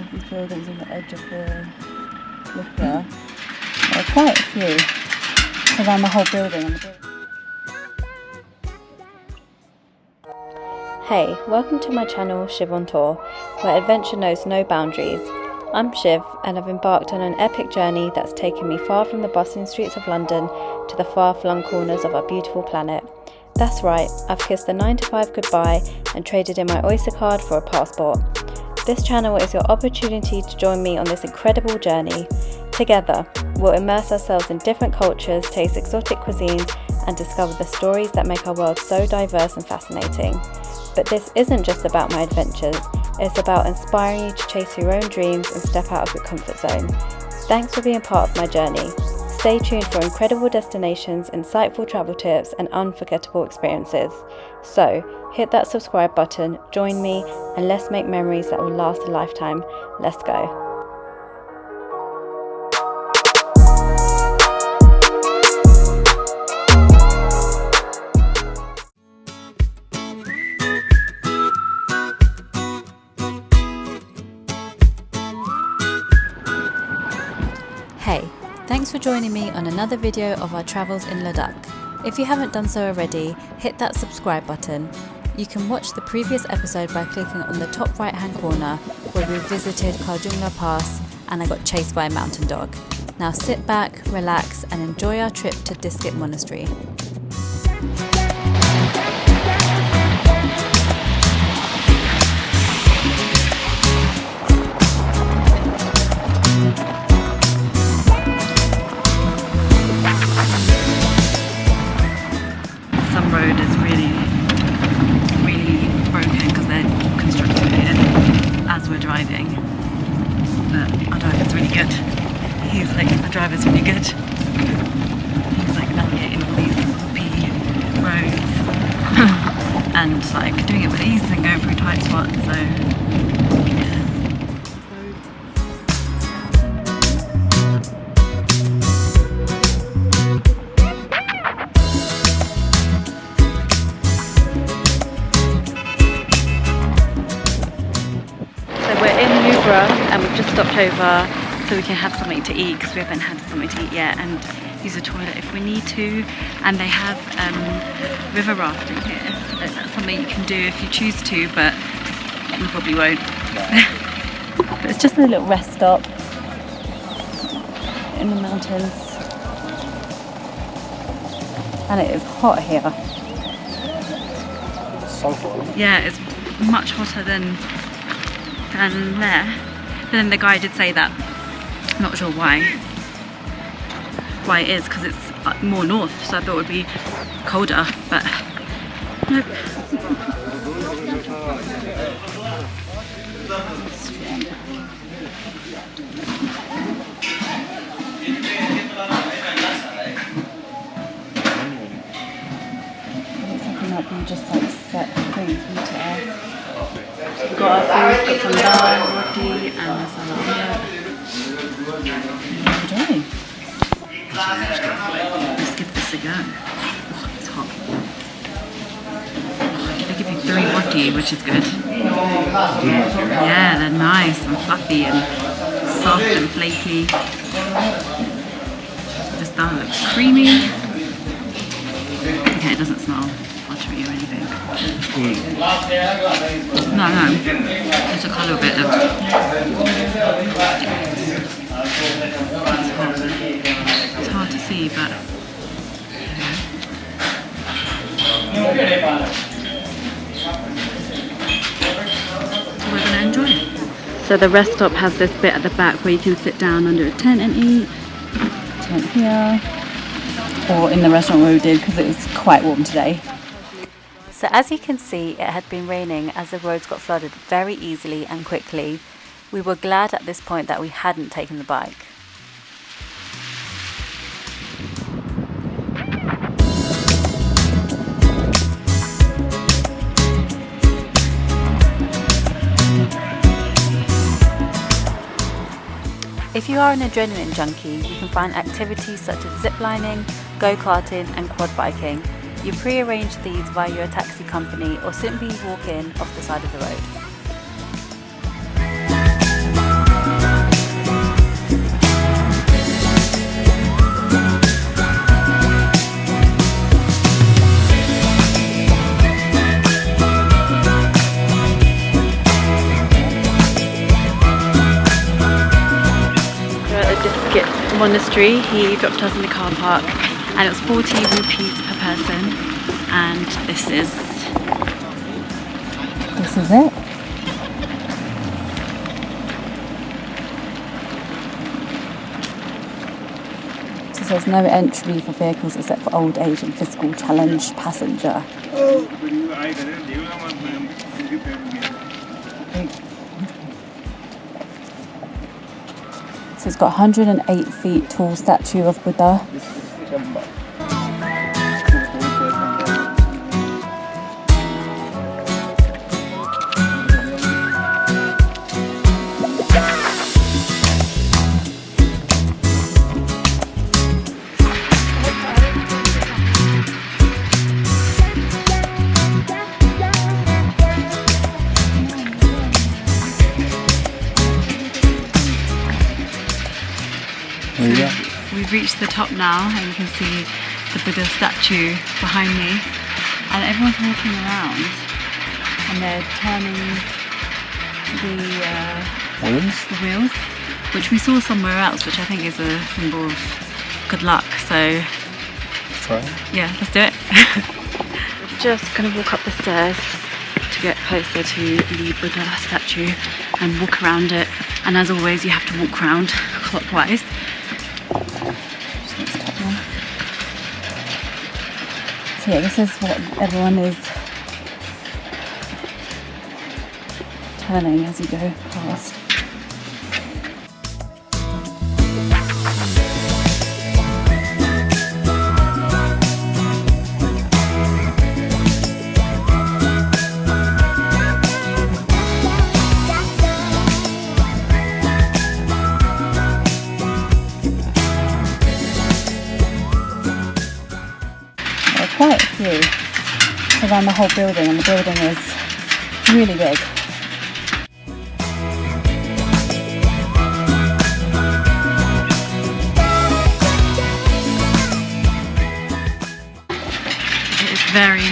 of these buildings on the edge of the cliff there. There are quite a few around the whole building. Hey, welcome to my channel Shiv on Tour, where adventure knows no boundaries. I'm Shiv and I've embarked on an epic journey that's taken me far from the bustling streets of London to the far-flung corners of our beautiful planet. That's right, I've kissed the 9-to-5 goodbye and traded in my Oyster card for a passport. This channel is your opportunity to join me on this incredible journey. Together, we'll immerse ourselves in different cultures, taste exotic cuisines, and discover the stories that make our world so diverse and fascinating. But this isn't just about my adventures, it's about inspiring you to chase your own dreams and step out of your comfort zone. Thanks for being part of my journey. Stay tuned for incredible destinations, insightful travel tips, and unforgettable experiences. So, hit that subscribe button, join me, and let's make memories that will last a lifetime. Let's go. Hey, thanks for joining me on another video of our travels in Ladakh. If you haven't done so already, hit that subscribe button. You can watch the previous episode by clicking on the top right hand corner where we visited Karjungla Pass and I got chased by a mountain dog. Now sit back, relax and enjoy our trip to Diskit Monastery. Road is really broken because they're constructing it as we're driving, but our driver's really good. The driver's really good. He's like navigating all these bumpy roads and like doing it with ease and going through tight spots, so yeah. And we've just stopped over so we can have something to eat because we haven't had something to eat yet, and use the toilet if we need to. And they have river rafting here, so that's something you can do if you choose to, but we probably won't. But it's just a little rest stop in the mountains, and it is hot here. So hot. Yeah, it's much hotter than there. But then the guy did say that, I'm not sure why it is, because it's more north, so I thought it would be colder, but nope. Looks like you just like set things into us. We've got our food, got some dal, roti and some omelette. Enjoy. Let's give this a go. Oh, it's hot. Oh, they give you 3 roti, which is good. Yeah, they're nice and fluffy and soft and flaky. This dal looks creamy. Okay, it doesn't smell buttery or anything. No, just a little bit of. It's hard to see, but so we're gonna enjoy it. So the rest stop has this bit at the back where you can sit down under a tent and eat. Tent here, or in the restaurant where we did because it was quite warm today. So as you can see, it had been raining as the roads got flooded very easily and quickly. We were glad at this point that we hadn't taken the bike. If you are an adrenaline junkie, you can find activities such as ziplining, go-karting and quad biking. You pre-arrange these via your taxi company or simply walk in off the side of the road. Diskit Monastery. He dropped us in the car park and it was 40 rupees per person, and this is it. So there's no entry for vehicles except for old age and physical challenge passenger. So it's got 108 feet tall statue of Buddha. We've reached the top now and you can see the Buddha statue behind me, and everyone's walking around and they're turning the wheels, which we saw somewhere else, which I think is a symbol of good luck. So try. Yeah, let's do it. Just gonna walk up the stairs to get closer to the Buddha statue and walk around it, and as always you have to walk around clockwise. So yeah, this is what everyone is turning as you go past. Quite a few around the whole building, and the building is really big. It is very,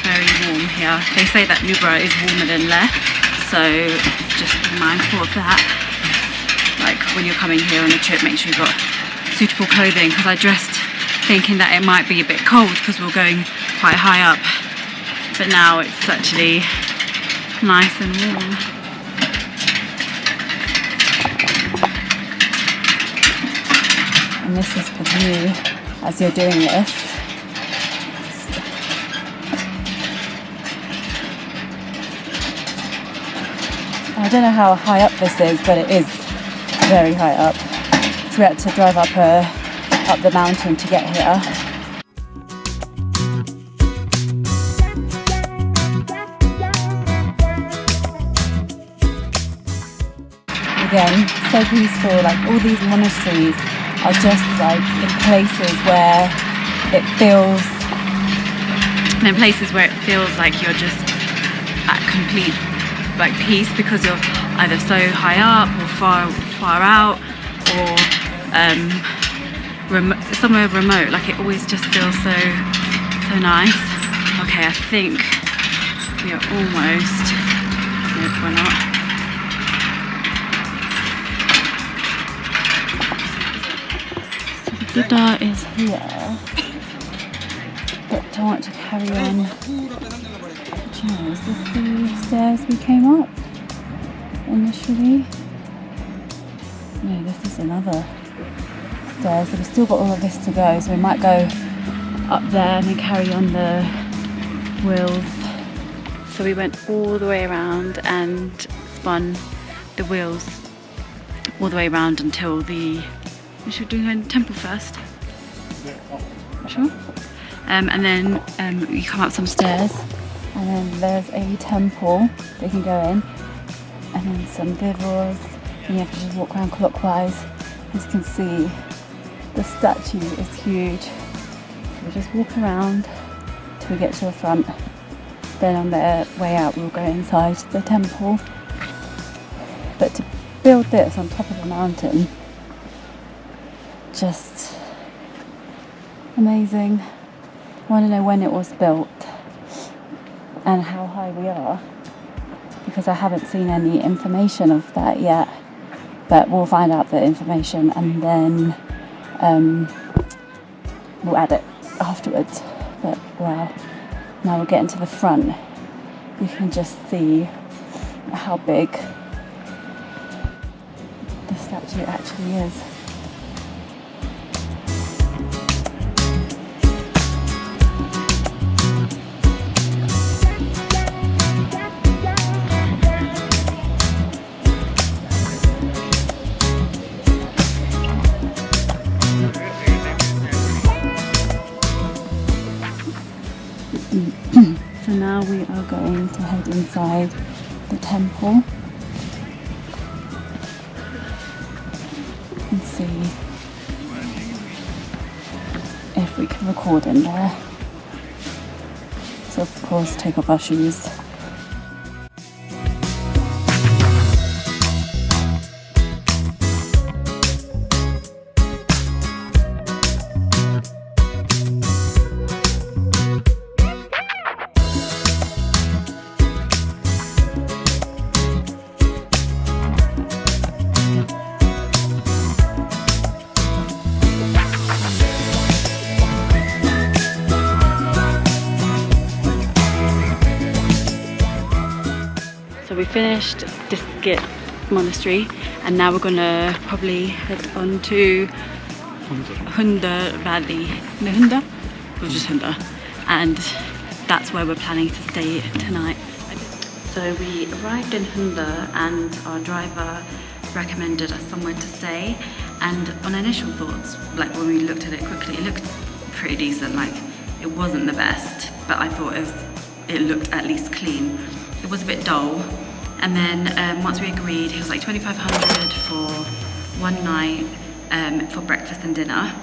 very warm here. They say that Nubra is warmer than Leh, so just be mindful of that. Like when you're coming here on a trip, make sure you've got suitable clothing, because I dressed thinking that it might be a bit cold because we were going quite high up, but now it's actually nice and warm. And this is the view as you're doing this. I don't know how high up this is, but it is very high up. So we had to drive up the mountain to get here. Again, so peaceful. Like all these monasteries are just like in places where it feels like you're just at complete like peace, because you're either so high up or far out, or somewhere remote. Like it always just feels so nice. Okay, I think we are almost. Nope, we're not. So the Buddha is here, but I want to carry on. Do you know, is this the stairs we came up initially? No, this is another stairs. So we've still got all of this to go, so we might go up there and then carry on the wheels. So we went all the way around and spun the wheels all the way around until we should do the temple first. Sure. And then you come up some stairs, and then there's a temple that you can go in, and then some vivors, and you have to just walk around clockwise. As you can see, the statue is huge. So we just walk around till we get to the front. Then on the way out we'll go inside the temple. But to build this on top of a mountain, just amazing. I want to know when it was built and how high we are, because I haven't seen any information of that yet. but we'll find out the information and then we'll add it afterwards. But wow, now we're getting to the front. You can just see how big the statue actually is. So now we are going to head inside the temple and see if we can record in there. So of course take off our shoes. So we finished Diskit Monastery and now we're gonna probably head on to Hunda Valley. No, Hunda? Or just Hunda. And that's where we're planning to stay tonight. So we arrived in Hunda and our driver recommended us somewhere to stay, and on initial thoughts, like when we looked at it quickly, it looked pretty decent. Like, it wasn't the best, but I thought it looked at least clean. It was a bit dull, and then once we agreed, it was like 2,500 for one night for breakfast and dinner.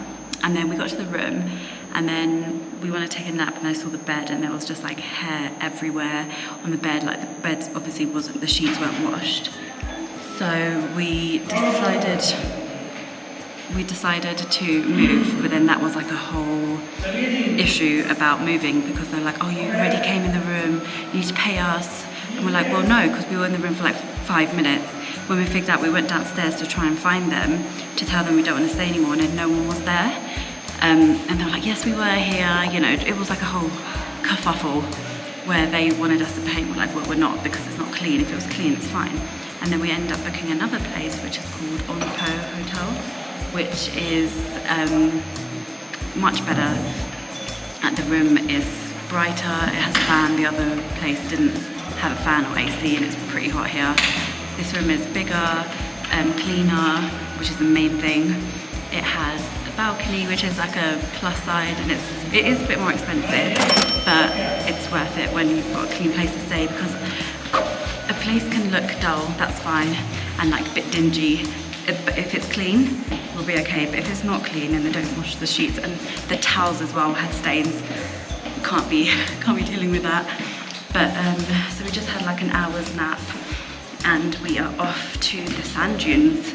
And then we got to the room, and then we wanted to take a nap, and I saw the bed, and there was just like hair everywhere on the bed. Like, the bed obviously wasn't, the sheets weren't washed. So we decided to move, but then that was like a whole issue about moving, because they're like, oh, you already came in the room, you need to pay us. And we're like, well, no, because we were in the room for like 5 minutes. When we figured out, we went downstairs to try and find them, to tell them we don't want to stay anymore, and then no one was there. And they were like, yes, we were here. You know, it was like a whole kerfuffle where they wanted us to pay. We're like, well, we're not, because it's not clean. If it was clean, it's fine. And then we ended up booking another place, which is called Onpo Hotel, which is much better. And the room is brighter, it has a fan. The other place didn't have a fan or AC, and it's pretty hot here. This room is bigger, cleaner, which is the main thing. It has a balcony, which is like a plus side, and it is a bit more expensive, but it's worth it when you've got a clean place to stay, because a place can look dull, that's fine, and like a bit dingy. But if it's clean, we'll be okay. But if it's not clean and they don't wash the sheets, and the towels as well had stains, can't be dealing with that. But so we just had like an hour's nap, and we are off to the sand dunes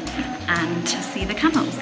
and to see the camels.